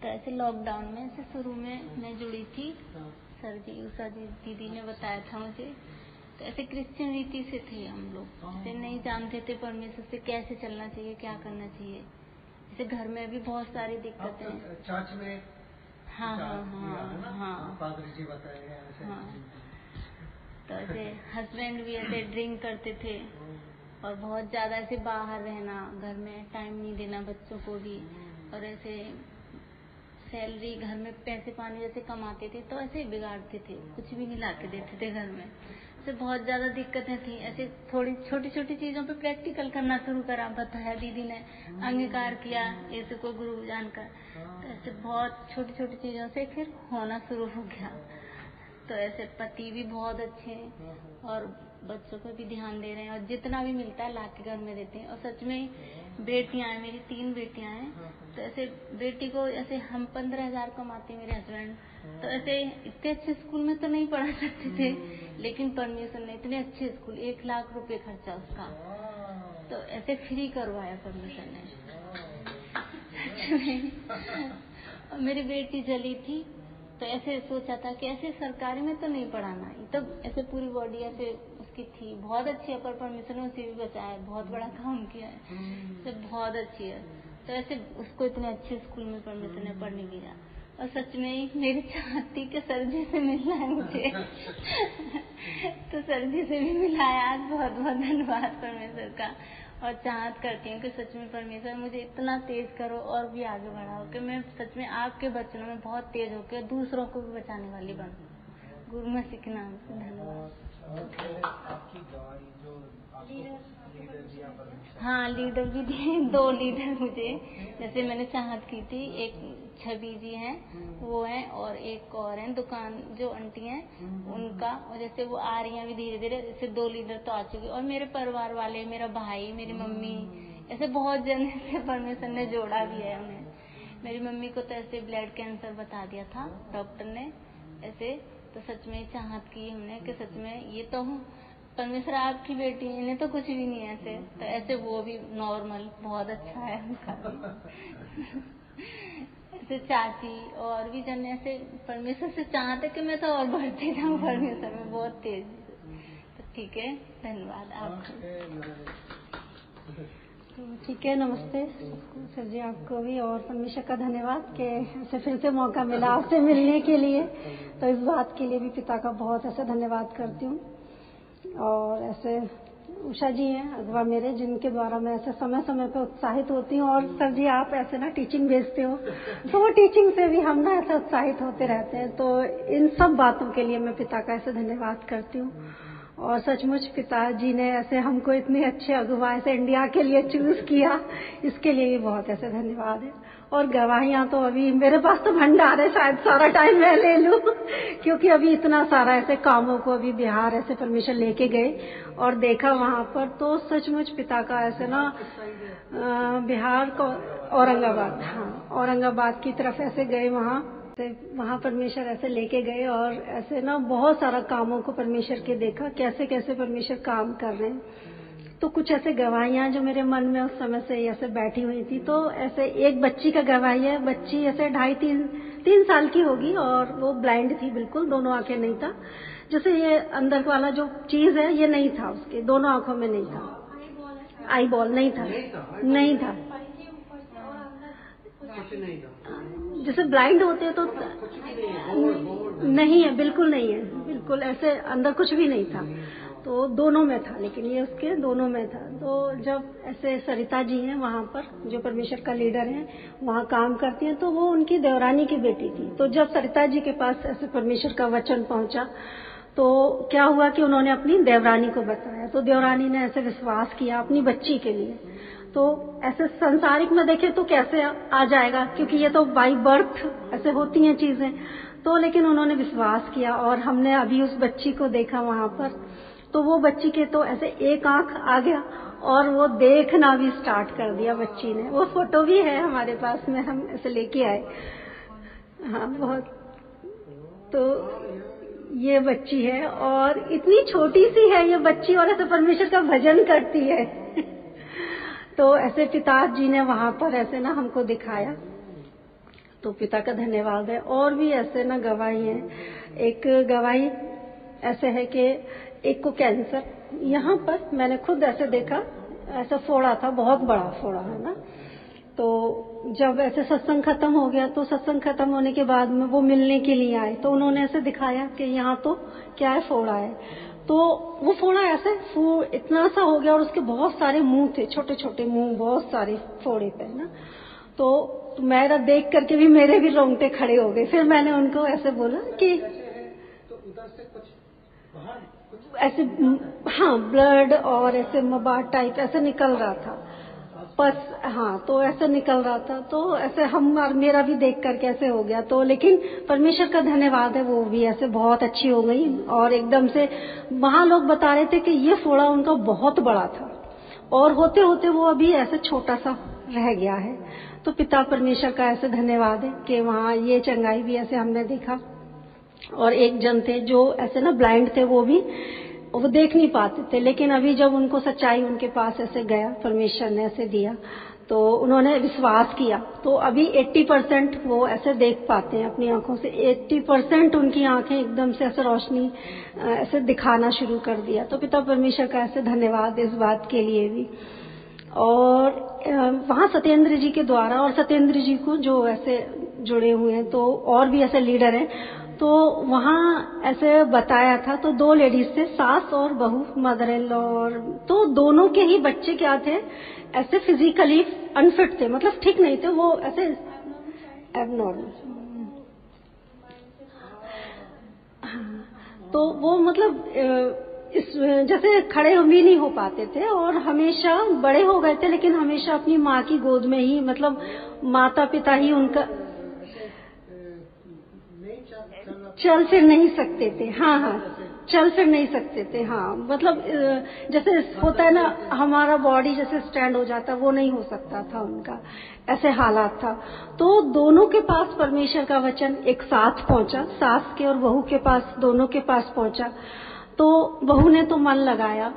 तो ऐसे लॉकडाउन में ऐसे शुरू में मैं जुड़ी थी, सर जी उषा जी दीदी ने बताया था मुझे। तो ऐसे क्रिश्चियन रीति से थे हम लोग, जैसे नहीं जानते थे परमेश्वर से कैसे चलना चाहिए, क्या करना चाहिए। जैसे घर में भी बहुत सारी दिक्कतें हैं। चर्च में हाँ हाँ हाँ हाँ पादरी जी बताए हाँ। तो ऐसे हस्बैंड भी ऐसे ड्रिंक करते थे और बहुत ज्यादा ऐसे बाहर रहना, घर में टाइम नहीं देना बच्चों को भी, और ऐसे सैलरी घर में पैसे पानी जैसे कमाते थे तो ऐसे बिगाड़ते थे, कुछ भी नहीं ला के देते थे घर में। ऐसे बहुत ज्यादा दिक्कतें थी। ऐसे थोड़ी छोटी छोटी चीजों पे प्रैक्टिकल करना शुरू करा, बताया दीदी ने, अंगीकार किया ऐसे कोई गुरु जानकर। तो ऐसे बहुत छोटी छोटी चीजों से फिर होना शुरू हो गया। तो ऐसे पति भी बहुत अच्छे हैं और बच्चों पर भी ध्यान दे रहे हैं, और जितना भी मिलता है ला के घर में देते हैं। और सच में बेटियां हैं, मेरी 3 बेटियां हैं। तो ऐसे बेटी को ऐसे हम 15,000 कमाते मेरे हस्बैंड, तो ऐसे इतने अच्छे स्कूल में तो नहीं पढ़ा सकते थे, लेकिन परमेश्वर ने इतने अच्छे स्कूल, 1 लाख रुपए खर्चा उसका, तो ऐसे फ्री करवाया परमेश्वर ने। और मेरी बेटी जली थी, तो ऐसे सोचा था कि ऐसे सरकारी में तो नहीं पढ़ाना, तो ऐसे पूरी बॉडी ऐसे उसकी थी, बहुत अच्छी है, पर परमेश्वर ने उसे भी बचाया, बहुत बड़ा काम किया है, तो बहुत अच्छी है। तो ऐसे उसको इतने अच्छे स्कूल में परमेश्वर ने पढ़ने दिया। और सच में मेरी चाहती कि सर जी से मिलना है मुझे। तो सर जी से भी मिला है आज, बहुत बहुत धन्यवाद परमेश्वर का। और चाहत करती हूँ कि सच में परमेश्वर मुझे इतना तेज करो और भी आगे बढ़ाओ कि मैं सच में आपके वचनों में बहुत तेज होकर दूसरों को भी बचाने वाली बनूं। गुरु मसीह के नाम से धन्यवाद। आपकी गवाही जो लीडर दिया परमेश्वर, हाँ लीडर भी दिए, 2 लीडर मुझे, जैसे मैंने चाहत की थी। एक छवि जी हैं, वो हैं, और एक और हैं दुकान जो आंटी हैं उनका, और जैसे वो आ रही हैं अभी धीरे धीरे, जैसे 2 लीडर तो आ चुके। और मेरे परिवार वाले, मेरा भाई, मेरी मम्मी, ऐसे बहुत जन से परमेश्वर ने जोड़ा भी है उन्हें। मेरी मम्मी को तो ऐसे ब्लड कैंसर बता दिया था डॉक्टर ने ऐसे। तो सच में चाहत की हमने कि सच में ये तो परमेश्वर आपकी बेटी है, इन्हें तो कुछ भी नहीं है ऐसे। तो ऐसे वो भी नॉर्मल बहुत अच्छा है उनका भी। ऐसे चाची और भी जन ऐसे परमेश्वर से चाहते कि मैं तो और बढ़ती जाऊँ परमेश्वर में बहुत तेज। तो ठीक है, धन्यवाद आपका। तो ठीक है, नमस्ते सर जी, आपको भी और परमेश्वर का धन्यवाद कि ऐसे फिर से मौका मिला आपसे मिलने के लिए। तो इस बात के लिए भी पिता का बहुत ऐसे धन्यवाद करती हूँ। और ऐसे उषा जी हैं अगवा मेरे, जिनके द्वारा मैं ऐसे समय समय पे उत्साहित होती हूँ। और सर जी आप ऐसे ना टीचिंग भेजते हो, तो वो टीचिंग से भी हम ना ऐसे उत्साहित होते रहते हैं। तो इन सब बातों के लिए मैं पिता का ऐसे धन्यवाद करती हूँ। और सचमुच पिताजी ने ऐसे हमको इतने अच्छे अगुवा ऐसे इंडिया के लिए चूज किया, इसके लिए भी बहुत ऐसे धन्यवाद है। और गवाहियां तो अभी मेरे पास तो भंडार है, शायद सारा टाइम मैं ले लूं, क्योंकि अभी इतना सारा ऐसे कामों को अभी बिहार ऐसे परमिशन लेके गए और देखा वहां पर, तो सचमुच पिता का ऐसे ना बिहार को औरंगाबाद, हाँ औरंगाबाद की तरफ ऐसे गए, वहाँ परमेश्वर ऐसे लेके गए और ऐसे ना बहुत सारा कामों को परमेश्वर के देखा, कैसे कैसे परमेश्वर काम कर रहे हैं। तो कुछ ऐसे गवाहियां जो मेरे मन में उस समय से ऐसे बैठी हुई थी। तो ऐसे एक बच्ची का गवाही है, बच्ची ऐसे 2.5-3 साल की होगी और वो ब्लाइंड थी बिल्कुल, दोनों आंखें नहीं था। जैसे ये अंदर वाला जो चीज है ये नहीं था, उसके दोनों आंखों में नहीं था, आई बॉल नहीं था, नहीं था। जैसे ब्लाइंड होते हैं तो नहीं है, बिल्कुल नहीं है, बिल्कुल ऐसे अंदर कुछ भी नहीं था। तो दोनों में था, लेकिन ये उसके दोनों में था। तो जब ऐसे सरिता जी हैं वहां पर, जो परमेश्वर का लीडर है, वहां काम करती हैं, तो वो उनकी देवरानी की बेटी थी। तो जब सरिता जी के पास ऐसे परमेश्वर का वचन पहुंचा, तो क्या हुआ कि उन्होंने अपनी देवरानी को बताया। तो देवरानी ने ऐसे विश्वास किया अपनी बच्ची के लिए। तो ऐसे संसारिक में देखे तो कैसे आ जाएगा, क्योंकि ये तो बाई बर्थ ऐसे होती हैं चीजें। तो लेकिन उन्होंने विश्वास किया और हमने अभी उस बच्ची को देखा वहां पर। तो वो बच्ची के तो ऐसे एक आंख आ गया और वो देखना भी स्टार्ट कर दिया बच्ची ने। वो फोटो भी है हमारे पास में, हम ऐसे लेके आए। हाँ बहुत। तो ये बच्ची है और इतनी छोटी सी है ये बच्ची, और ऐसे परमेश्वर का भजन करती है। तो ऐसे पिताजी ने वहां पर ऐसे ना हमको दिखाया। तो पिता का धन्यवाद है। और भी ऐसे ना गवाही है। एक गवाही ऐसे है कि एक को कैंसर, यहाँ पर मैंने खुद ऐसे देखा, ऐसा फोड़ा था, बहुत बड़ा फोड़ा है ना। तो जब ऐसे सत्संग खत्म हो गया तो सत्संग खत्म होने के बाद में वो मिलने के लिए आए, तो उन्होंने ऐसे दिखाया कि यहाँ तो क्या है, फोड़ा है। तो वो फोड़ा ऐसे इतना सा हो गया और उसके बहुत सारे मुंह थे, छोटे छोटे मुंह, बहुत सारे फोड़े पे ना। तो मेरा देख करके भी मेरे भी रोंगटे खड़े हो गए। फिर मैंने उनको ऐसे बोला कि तो उधर से कुछ बाहर ऐसे, हाँ, ब्लड और ऐसे मबाद टाइप ऐसे निकल रहा था, बस, हाँ, तो ऐसे निकल रहा था। तो ऐसे मेरा भी देख कर कैसे हो गया। तो लेकिन परमेश्वर का धन्यवाद है, वो भी ऐसे बहुत अच्छी हो गई। और एकदम से वहां लोग बता रहे थे कि ये फोड़ा उनका बहुत बड़ा था और होते होते वो अभी ऐसे छोटा सा रह गया है। तो पिता परमेश्वर का ऐसे धन्यवाद है कि वहाँ ये चंगाई भी ऐसे हमने देखा। और एक जन थे जो ऐसे ना ब्लाइंड थे, वो देख नहीं पाते थे, लेकिन अभी जब उनको सच्चाई उनके पास ऐसे गया, परमेश्वर ने ऐसे दिया, तो उन्होंने विश्वास किया। तो अभी 80% वो ऐसे देख पाते हैं अपनी आंखों से, 80% उनकी आंखें एकदम से ऐसे रोशनी ऐसे दिखाना शुरू कर दिया। तो पिता परमेश्वर का ऐसे धन्यवाद इस बात के लिए भी। और वहाँ सत्येंद्र जी के द्वारा, और सत्येंद्र जी को जो ऐसे जुड़े हुए हैं, तो और भी ऐसे लीडर हैं, तो वहाँ ऐसे बताया था। तो 2 लेडीज थे, सास और बहू, मदर इन लॉ, और तो दोनों के ही बच्चे क्या थे, ऐसे फिजिकली अनफिट थे, मतलब ठीक नहीं थे, वो ऐसे एबनॉर्मल। तो वो मतलब जैसे खड़े भी नहीं हो पाते थे और हमेशा बड़े हो गए थे, लेकिन हमेशा अपनी माँ की गोद में ही, मतलब माता पिता ही उनका, चल फिर नहीं सकते थे। हाँ हाँ, चल फिर नहीं सकते थे। हाँ, मतलब जैसे होता है ना, हमारा बॉडी जैसे स्टैंड हो जाता, वो नहीं हो सकता था उनका, ऐसे हालात था। तो दोनों के पास परमेश्वर का वचन एक साथ पहुंचा, सास के और बहू के पास, दोनों के पास पहुंचा। तो बहू ने तो मन लगाया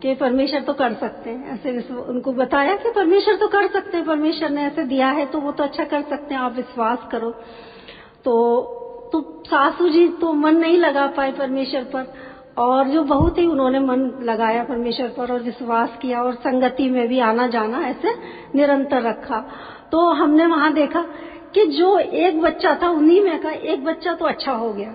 कि परमेश्वर तो कर सकते हैं, ऐसे उनको बताया कि परमेश्वर तो कर सकते हैं, परमेश्वर ने ऐसे दिया है तो वो तो अच्छा कर सकते हैं, आप विश्वास करो। तो सासू जी तो मन नहीं लगा पाए परमेश्वर पर, और जो बहू थी उन्होंने मन लगाया परमेश्वर पर और विश्वास किया और संगति में भी आना जाना ऐसे निरंतर रखा। तो हमने वहां देखा कि जो एक बच्चा था, उन्हीं में का एक बच्चा तो अच्छा हो गया।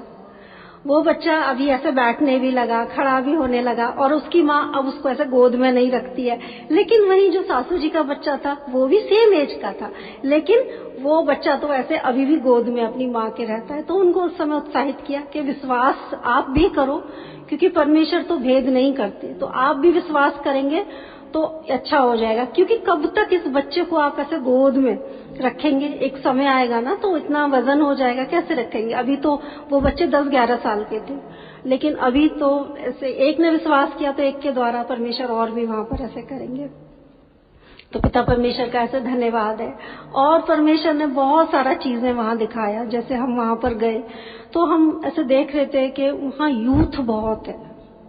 वो बच्चा अभी ऐसे बैठने भी लगा, खड़ा भी होने लगा, और उसकी माँ अब उसको ऐसे गोद में नहीं रखती है। लेकिन वहीं जो सासू जी का बच्चा था, वो भी सेम एज का था, लेकिन वो बच्चा तो ऐसे अभी भी गोद में अपनी माँ के रहता है। तो उनको उस समय उत्साहित किया कि विश्वास आप भी करो, क्योंकि परमेश्वर तो भेद नहीं करते, तो आप भी विश्वास करेंगे तो अच्छा हो जाएगा। क्योंकि कब तक इस बच्चे को आप ऐसे गोद में रखेंगे, एक समय आएगा ना तो इतना वजन हो जाएगा, कैसे रखेंगे। अभी तो वो बच्चे 10-11 साल के थे, लेकिन अभी तो ऐसे एक ने विश्वास किया तो एक के द्वारा परमेश्वर और भी वहां पर ऐसे करेंगे। तो पिता परमेश्वर का ऐसे धन्यवाद है। और परमेश्वर ने बहुत सारा चीजें वहां दिखाया। जैसे हम वहां पर गए तो हम ऐसे देख रहे थे कि वहां यूथ बहुत है,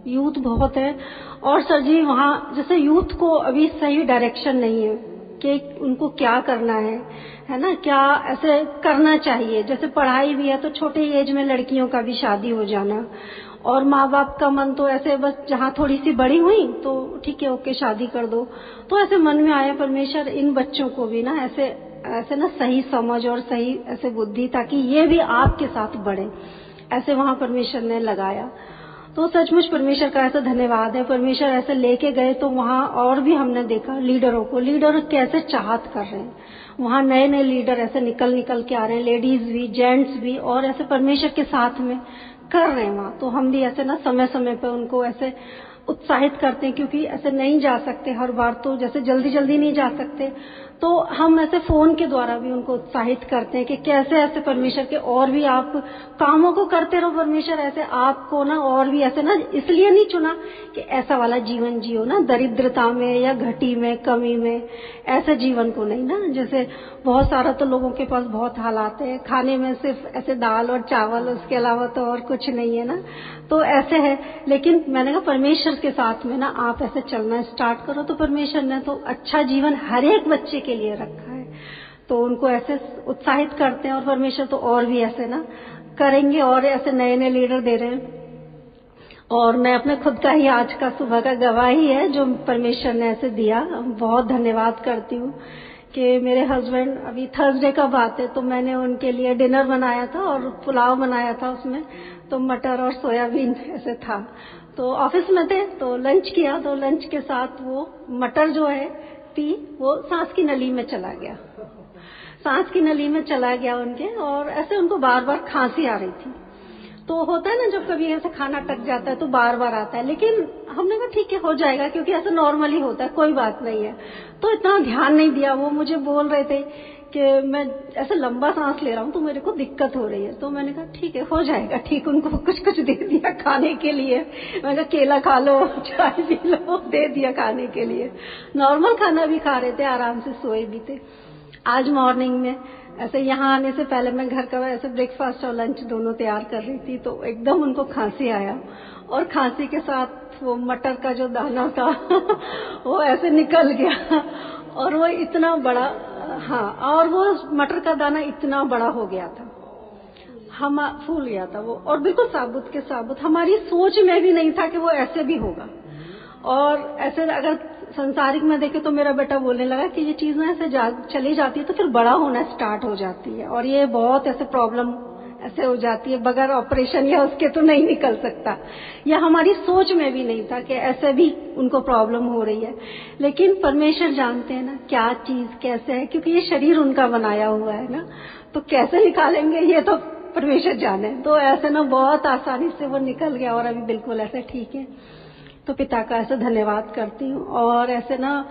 यूथ बहुत है। और सर जी वहां जैसे यूथ को अभी सही डायरेक्शन नहीं है कि उनको क्या करना है ना, क्या ऐसे करना चाहिए। जैसे पढ़ाई भी है तो छोटे एज में लड़कियों का भी शादी हो जाना, और माँ बाप का मन तो ऐसे बस जहाँ थोड़ी सी बड़ी हुई तो ठीक है, ओके शादी कर दो। तो ऐसे मन में आया परमेश्वर इन बच्चों को भी ना ऐसे ना सही समझ और सही ऐसे बुद्धि, ताकि ये भी आपके साथ बढ़े, ऐसे वहां परमेश्वर ने लगाया। तो सचमुच परमेश्वर का ऐसा धन्यवाद है। परमेश्वर ऐसे लेके गए तो वहां और भी हमने देखा लीडरों को, लीडर कैसे चाहत कर रहे हैं। वहां नए नए लीडर ऐसे निकल के आ रहे हैं, लेडीज भी जेंट्स भी, और ऐसे परमेश्वर के साथ में कर रहे हैं वहां। तो हम भी ऐसे ना समय समय पे उनको ऐसे उत्साहित करते हैं, क्योंकि ऐसे नहीं जा सकते हर बार, तो जैसे जल्दी जल्दी नहीं जा सकते, तो हम ऐसे फोन के द्वारा भी उनको उत्साहित करते हैं कि कैसे ऐसे परमेश्वर के और भी आप कामों को करते रहो। परमेश्वर ऐसे आपको ना और भी ऐसे ना इसलिए नहीं चुना कि ऐसा वाला जीवन जियो ना, दरिद्रता में या घटी में कमी में, ऐसे जीवन को नहीं ना। जैसे बहुत सारा तो लोगों के पास बहुत हालात है, खाने में सिर्फ ऐसे दाल और चावल, उसके अलावा तो और कुछ नहीं है ना, तो ऐसे है। लेकिन मैंने कहा परमेश्वर के साथ में ना आप ऐसे चलना स्टार्ट करो, तो परमेश्वर ने तो अच्छा जीवन हर एक बच्चे के लिए रखा है। तो उनको ऐसे उत्साहित करते हैं और परमेश्वर तो और भी ऐसे ना करेंगे और ऐसे नए नए लीडर दे रहे हैं। और मैं अपने खुद का ही आज का सुबह का गवाही है जो परमेश्वर ने ऐसे दिया, बहुत धन्यवाद करती हूँ कि मेरे हस्बैंड, अभी थर्सडे का बात है, तो मैंने उनके लिए डिनर बनाया था और पुलाव बनाया था, उसमें तो मटर और सोयाबीन ऐसे था। तो ऑफिस में थे तो लंच किया, तो लंच के साथ वो मटर जो है वो सांस की नली में चला गया, सांस की नली में चला गया उनके, और ऐसे उनको बार बार खांसी आ रही थी। तो होता है ना जब कभी ऐसे खाना टक जाता है तो बार बार आता है, लेकिन हमने कहा ठीक है हो जाएगा क्योंकि ऐसा नॉर्मली होता है, कोई बात नहीं है। तो इतना ध्यान नहीं दिया। वो मुझे बोल रहे थे कि मैं ऐसे लंबा सांस ले रहा हूँ तो मेरे को दिक्कत हो रही है। तो मैंने कहा ठीक है हो जाएगा ठीक। उनको कुछ कुछ दे दिया खाने के लिए, मैंने कहा केला खा लो, चाय पी लो, दे दिया खाने के लिए। नॉर्मल खाना भी खा रहे थे, आराम से सोए भी थे। आज मॉर्निंग में ऐसे यहाँ आने से पहले मैं घर का ऐसे ब्रेकफास्ट और लंच दोनों तैयार कर रही थी, तो एकदम उनको खांसी आया, और खांसी के साथ वो मटर का जो दाना था वो ऐसे निकल गया, और वो इतना बड़ा, हाँ, और वो मटर का दाना इतना बड़ा हो गया था, हम फूल गया था वो, और बिल्कुल साबुत के साबुत। हमारी सोच में भी नहीं था कि वो ऐसे भी होगा। और ऐसे अगर संसारिक में देखे तो मेरा बेटा बोलने लगा कि ये चीज ना ऐसे चली जाती है तो फिर बड़ा होना स्टार्ट हो जाती है, और ये बहुत ऐसे प्रॉब्लम ऐसे हो जाती है, बगैर ऑपरेशन या उसके तो नहीं निकल सकता। या हमारी सोच में भी नहीं था कि ऐसे भी उनको प्रॉब्लम हो रही है। लेकिन परमेश्वर जानते हैं ना क्या चीज कैसे है, क्योंकि ये शरीर उनका बनाया हुआ है ना, तो कैसे निकालेंगे ये तो परमेश्वर जाने। तो ऐसे ना बहुत आसानी से वो निकल गया और अभी बिल्कुल ऐसे ठीक है। तो पिता का ऐसे धन्यवाद करती हूँ। और ऐसे ना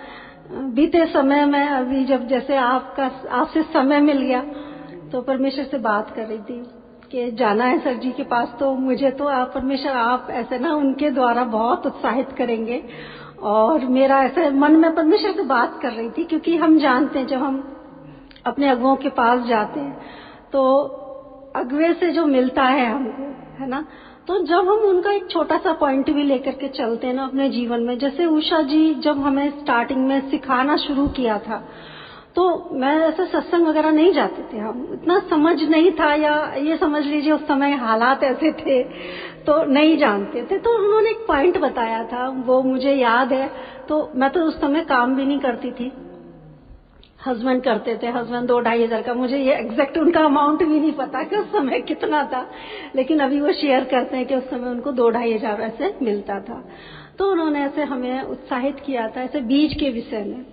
बीते समय में अभी जब जैसे आपसे समय मिल गया तो परमेश्वर से बात कर रही थी कि जाना है सर जी के पास, तो मुझे तो आप परमेश्वर आप ऐसे ना उनके द्वारा बहुत उत्साहित करेंगे। और मेरा ऐसे मन में परमेश्वर से बात कर रही थी, क्योंकि हम जानते हैं जब हम अपने अगुओं के पास जाते हैं तो अगुए से जो मिलता है हमको, है ना, तो जब हम उनका एक छोटा सा पॉइंट भी लेकर के चलते हैं ना अपने जीवन में, जैसे उषा जी जब हमें स्टार्टिंग में सिखाना शुरू किया था, तो मैं ऐसे सत्संग वगैरह नहीं जाते थे, हम इतना समझ नहीं था, या ये समझ लीजिए उस समय हालात ऐसे थे तो नहीं जानते थे। तो उन्होंने एक पॉइंट बताया था, वो मुझे याद है। तो मैं तो उस समय काम भी नहीं करती थी, हस्बैंड करते थे, हस्बैंड 2-2.5 हज़ार का, मुझे ये एग्जैक्ट उनका अमाउंट भी नहीं पता कि उस समय कितना था, लेकिन अभी वो शेयर करते हैं कि उस समय उनको 2-2.5 हज़ार ऐसे मिलता था। तो उन्होंने ऐसे हमें उत्साहित किया था ऐसे बीज के विषय में।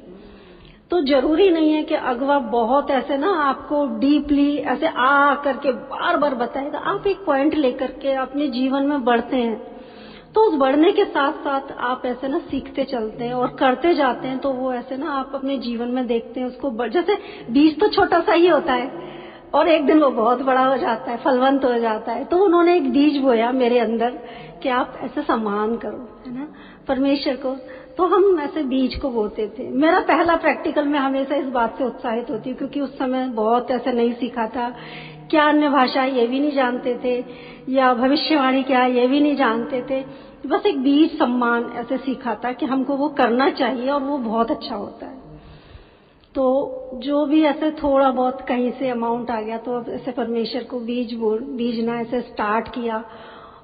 तो जरूरी नहीं है कि अगवा बहुत ऐसे ना आपको डीपली ऐसे आ करके बार बार बताएगा। आप एक पॉइंट लेकर के अपने जीवन में बढ़ते हैं तो उस बढ़ने के साथ साथ आप ऐसे ना सीखते चलते हैं और करते जाते हैं, तो वो ऐसे ना आप अपने जीवन में देखते हैं उसको। जैसे बीज तो छोटा सा ही होता है और एक दिन वो बहुत बड़ा हो जाता है, फलवंत हो जाता है। तो उन्होंने एक बीज बोया मेरे अंदर कि आप ऐसे सम्मान करो, है ना, परमेश्वर को। तो हम ऐसे बीज को बोते थे। मेरा पहला प्रैक्टिकल में हमेशा इस बात से उत्साहित होती हूँ, क्योंकि उस समय बहुत ऐसे नहीं सीखा था, क्या अन्य भाषा ये भी नहीं जानते थे, या भविष्यवाणी क्या ये भी नहीं जानते थे। बस एक बीज सम्मान ऐसे सीखा था कि हमको वो करना चाहिए और वो बहुत अच्छा होता है। तो जो भी ऐसे थोड़ा बहुत कहीं से अमाउंट आ गया तो अब ऐसे परमेश्वर को बीजना ऐसे स्टार्ट किया।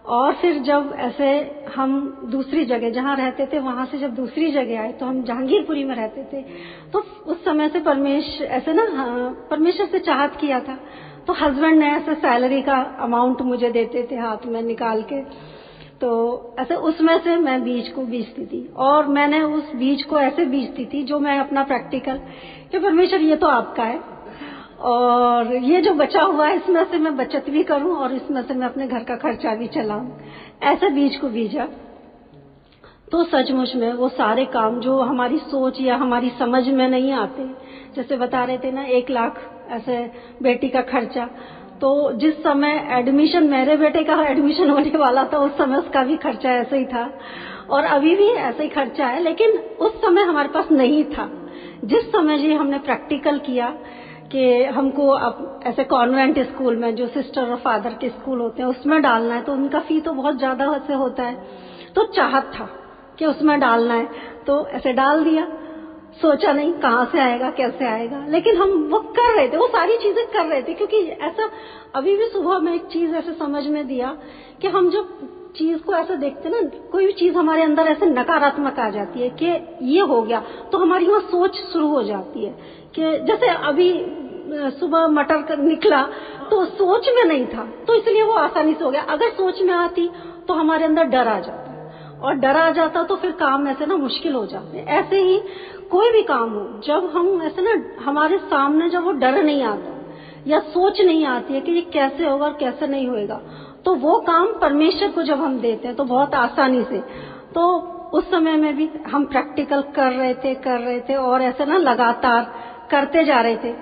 और फिर जब ऐसे हम दूसरी जगह जहाँ रहते थे वहां से जब दूसरी जगह आए, तो हम जहांगीरपुरी में रहते थे, तो उस समय से परमेश्वर से चाहत किया था। तो हस्बैंड ने ऐसे सैलरी का अमाउंट मुझे देते थे हाथ में निकाल के, तो ऐसे उसमें से मैं बीज को बीजती थी। और मैंने उस बीज को ऐसे बीजती थी जो मैं अपना प्रैक्टिकल कि परमेश्वर ये तो आपका है और ये जो बचा हुआ है इसमें से मैं बचत भी करूं और इसमें से मैं अपने घर का खर्चा भी चलाऊं, ऐसे बीज को बीजा। तो सचमुच में वो सारे काम जो हमारी सोच या हमारी समझ में नहीं आते, जैसे बता रहे थे ना 1 लाख ऐसे बेटी का खर्चा, तो जिस समय एडमिशन मेरे बेटे का एडमिशन होने वाला था उस समय उसका भी खर्चा ऐसे ही था और अभी भी ऐसे ही खर्चा है, लेकिन उस समय हमारे पास नहीं था। जिस समय जी हमने प्रैक्टिकल किया कि हमको अब ऐसे कॉन्वेंट स्कूल में जो सिस्टर और फादर के स्कूल होते हैं उसमें डालना है, तो उनका फी तो बहुत ज्यादा से होता है, तो चाहत था कि उसमें डालना है, तो ऐसे डाल दिया। सोचा नहीं कहाँ से आएगा कैसे आएगा, लेकिन हम वो कर रहे थे, वो सारी चीजें कर रहे थे। क्योंकि ऐसा अभी भी सुबह में एक चीज ऐसे समझ में दिया कि हम जब चीज को ऐसे देखते ना, कोई भी चीज हमारे अंदर ऐसे नकारात्मक आ जाती है कि ये हो गया, तो हमारी वहाँ सोच शुरू हो जाती है कि जैसे अभी सुबह मटर निकला तो सोच में नहीं था, तो इसलिए वो आसानी से हो गया। अगर सोच में आती तो हमारे अंदर डर आ जाता, और डर आ जाता तो फिर काम ऐसे ना मुश्किल हो जाते। ऐसे ही कोई भी काम हो, जब हम ऐसे ना हमारे सामने जब वो डर नहीं आता या सोच नहीं आती है कि ये कैसे होगा और कैसे नहीं होएगा, तो वो काम परमेश्वर को जब हम देते हैं तो बहुत आसानी से, तो उस समय में भी हम प्रैक्टिकल कर रहे थे और ऐसे ना लगातार करते जा रहे थे।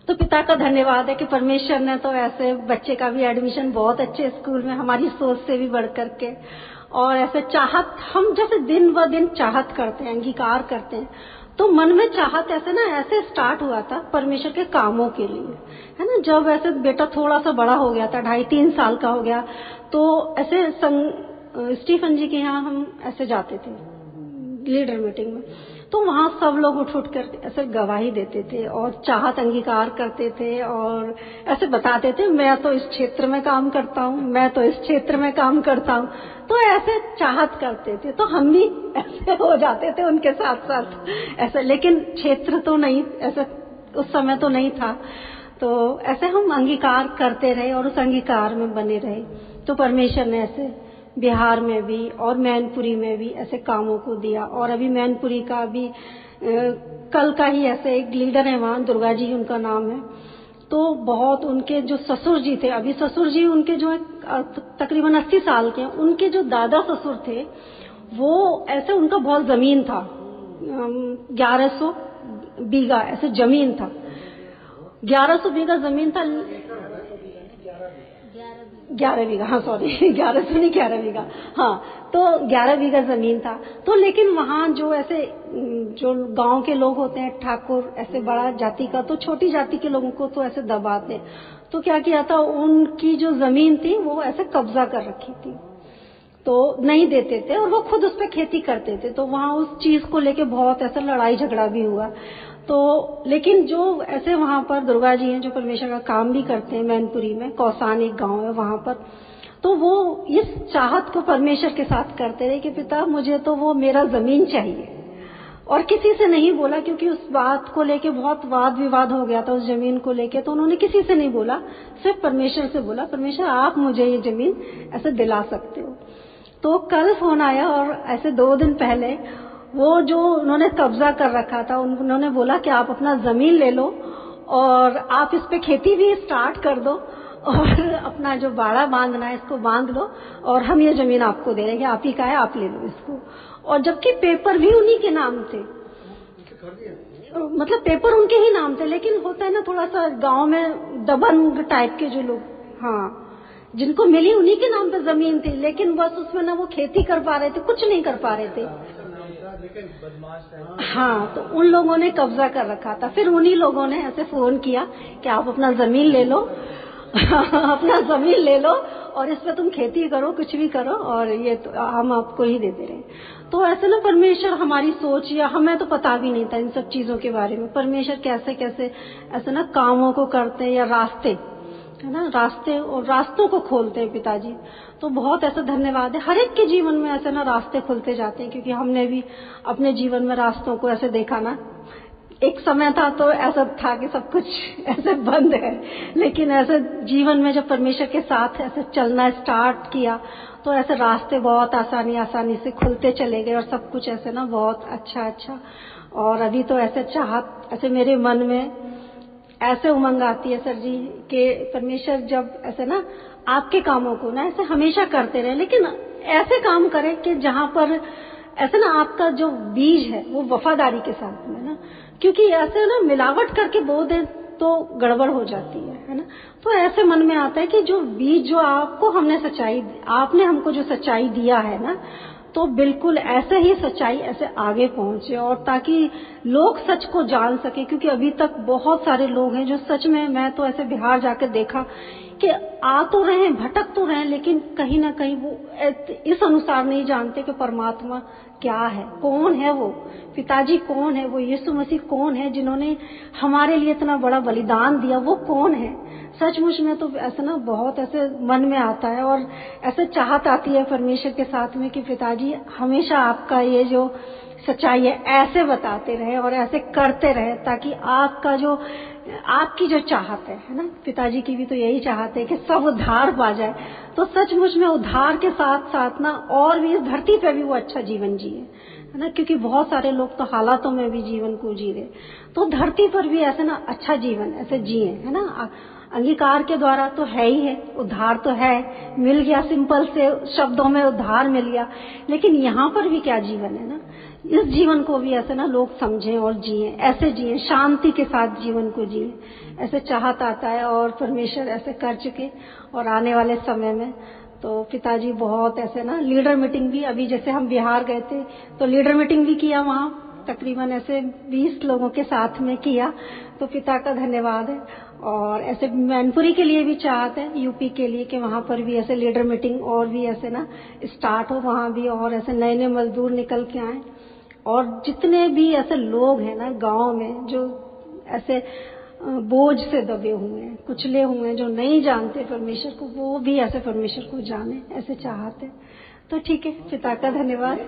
तो पिता का धन्यवाद है कि परमेश्वर ने तो ऐसे बच्चे का भी एडमिशन बहुत अच्छे स्कूल में, हमारी सोच से भी बढ़ करके, और ऐसे चाहत हम जैसे दिन ब दिन चाहत करते हैं, अंगीकार करते हैं, तो मन में चाहत ऐसे ना ऐसे स्टार्ट हुआ था परमेश्वर के कामों के लिए, है ना। जब ऐसे बेटा थोड़ा सा बड़ा हो गया था, 2.5-3 साल का हो गया, तो ऐसे स्टीफन जी के यहाँ हम ऐसे जाते थे लीडर मीटिंग में, तो वहाँ सब लोग उठ कर ऐसे गवाही देते थे और चाहत अंगीकार करते थे और ऐसे बताते थे मैं तो इस क्षेत्र में काम करता हूँ, मैं तो इस क्षेत्र में काम करता हूँ, तो ऐसे चाहत करते थे। तो हम भी ऐसे हो जाते थे उनके साथ साथ ऐसे, लेकिन क्षेत्र तो नहीं, ऐसे उस समय तो नहीं था, तो ऐसे हम अंगीकार करते रहे और उस अंगीकार में बने रहे। तो परमेश्वर ने ऐसे बिहार में भी और मैनपुरी में भी ऐसे कामों को दिया। और अभी मैनपुरी का भी कल का ही ऐसे एक लीडर है वहाँ, दुर्गा जी उनका नाम है, तो बहुत उनके जो ससुर जी थे, अभी ससुर जी उनके जो तकरीबन 80 साल के हैं, उनके जो दादा ससुर थे वो ऐसे उनका बहुत जमीन था, 1100 बीघा ऐसे जमीन था, 1100 बीघा जमीन था, 11 बीघा, हाँ सॉरी 1100 नहीं 11 बीघा, हाँ तो 11 बीघा जमीन था। तो लेकिन वहाँ जो ऐसे जो गांव के लोग होते हैं ठाकुर ऐसे बड़ा जाति का, तो छोटी जाति के लोगों को तो ऐसे दबाते, तो क्या किया था, उनकी जो जमीन थी वो ऐसे कब्जा कर रखी थी, तो नहीं देते थे और वो खुद उस पर खेती करते थे। तो वहाँ उस चीज को लेके बहुत ऐसा लड़ाई झगड़ा भी हुआ। तो लेकिन जो ऐसे वहाँ पर दुर्गा जी हैं जो परमेश्वर का काम भी करते हैं मैनपुरी में, कौसान एक गांव है वहाँ पर, तो वो इस चाहत को परमेश्वर के साथ करते रहे कि पिता मुझे तो वो मेरा जमीन चाहिए, और किसी से नहीं बोला क्योंकि उस बात को लेके बहुत वाद विवाद हो गया था उस जमीन को लेके, तो उन्होंने किसी से नहीं बोला, सिर्फ परमेश्वर से बोला, परमेश्वर आप मुझे ये जमीन ऐसे दिला सकते हो। तो कल फोन आया और ऐसे 2 दिन पहले वो जो उन्होंने कब्जा कर रखा था, उन्होंने बोला कि आप अपना जमीन ले लो और आप इस पे खेती भी स्टार्ट कर दो और अपना जो बाड़ा बांधना है इसको बांध लो और हम ये जमीन आपको दे देंगे, आप ही का है, आप ले लो इसको। और जबकि पेपर भी उन्हीं के नाम थे, मतलब पेपर उनके ही नाम थे, लेकिन होता है ना थोड़ा सा गांव में दबंग टाइप के जो लोग, हाँ जिनको मिली उन्हीं के नाम पे जमीन थी, लेकिन बस उसमें ना वो खेती कर पा रहे थे, कुछ नहीं कर पा रहे थे, हाँ तो उन लोगों ने कब्जा कर रखा था। फिर उन्हीं लोगों ने ऐसे फोन किया कि आप अपना जमीन ले लो अपना जमीन ले लो और इस पे तुम खेती करो, कुछ भी करो, और ये तो हम आपको ही देते रहे। तो ऐसे ना परमेश्वर हमारी सोच, या हमें तो पता भी नहीं था इन सब चीजों के बारे में, परमेश्वर कैसे कैसे ऐसे ना कामों को करते हैं, या रास्ते है ना, रास्ते और रास्तों को खोलते हैं पिताजी। तो बहुत ऐसा धन्यवाद है, हर एक के जीवन में ऐसे ना रास्ते खुलते जाते हैं, क्योंकि हमने भी अपने जीवन में रास्तों को ऐसे देखा ना। एक समय था तो ऐसा था कि सब कुछ ऐसे बंद है, लेकिन ऐसे जीवन में जब परमेश्वर के साथ ऐसे चलना स्टार्ट किया तो ऐसे रास्ते बहुत आसानी से खुलते चले गए और सब कुछ ऐसे ना बहुत अच्छा। और अभी तो ऐसे चाहत ऐसे मेरे मन में ऐसे उमंग आती है सर जी कि परमेश्वर जब ऐसे ना आपके कामों को ना ऐसे हमेशा करते रहे, लेकिन ऐसे काम करे कि जहाँ पर ऐसे ना आपका जो बीज है वो वफादारी के साथ में ना, क्योंकि ऐसे ना मिलावट करके बो दे तो गड़बड़ हो जाती है ना। तो ऐसे मन में आता है कि जो बीज जो आपको हमने सच्चाई, आपने हमको जो सच्चाई दिया है ना, तो बिल्कुल ऐसे ही सच्चाई ऐसे आगे पहुंचे, और ताकि लोग सच को जान सके, क्योंकि अभी तक बहुत सारे लोग हैं जो सच में, मैं तो ऐसे बिहार जाकर देखा कि आ तो रहे हैं, भटक तो रहे हैं, लेकिन कहीं ना कहीं वो इस अनुसार नहीं जानते कि परमात्मा क्या है, कौन है वो पिताजी, कौन है वो यीशु मसीह, कौन है जिन्होंने हमारे लिए इतना बड़ा बलिदान दिया, वो कौन है। सचमुच में तो ऐसा ना बहुत ऐसे मन में आता है, और ऐसे चाहत आती है परमेश्वर के साथ में कि पिताजी हमेशा आपका ये जो सच्चाई है ऐसे बताते रहे और ऐसे करते रहे, ताकि आपकी जो चाहत है ना, पिताजी की भी तो यही चाहत है कि सब उद्धार पा जाए। तो सचमुच में उद्धार के साथ साथ ना और भी इस धरती पे भी वो अच्छा जीवन जिए, है ना, क्योंकि बहुत सारे लोग तो हालातों में भी जीवन को जी रहे, तो धरती पर भी ऐसे ना अच्छा जीवन ऐसे जिए, है ना। अंगीकार के द्वारा तो है ही है, उद्धार तो है, मिल गया, सिंपल से शब्दों में उद्धार मिल गया, लेकिन यहाँ पर भी क्या जीवन है ना, इस जीवन को भी ऐसे ना लोग समझें और जिए, ऐसे जिए, शांति के साथ जीवन को जिए, ऐसे चाहत आता है, और परमेश्वर ऐसे कर चुके। और आने वाले समय में तो पिताजी बहुत ऐसे ना लीडर मीटिंग भी, अभी जैसे हम बिहार गए थे तो लीडर मीटिंग भी किया, वहाँ तकरीबन ऐसे 20 लोगों के साथ में किया, तो पिता का धन्यवाद है। और ऐसे मैनपुरी के लिए भी चाहते हैं, यूपी के लिए, कि वहाँ पर भी ऐसे लीडर मीटिंग और भी ऐसे ना स्टार्ट हो वहाँ भी, और ऐसे नए नए मजदूर निकल के आए, और जितने भी ऐसे लोग हैं ना गांव में जो ऐसे बोझ से दबे हुए हैं, कुचले हुए हैं, जो नहीं जानते परमेश्वर को, वो भी ऐसे परमेश्वर को जाने, ऐसे चाहते। तो ठीक है, पिता का धन्यवाद।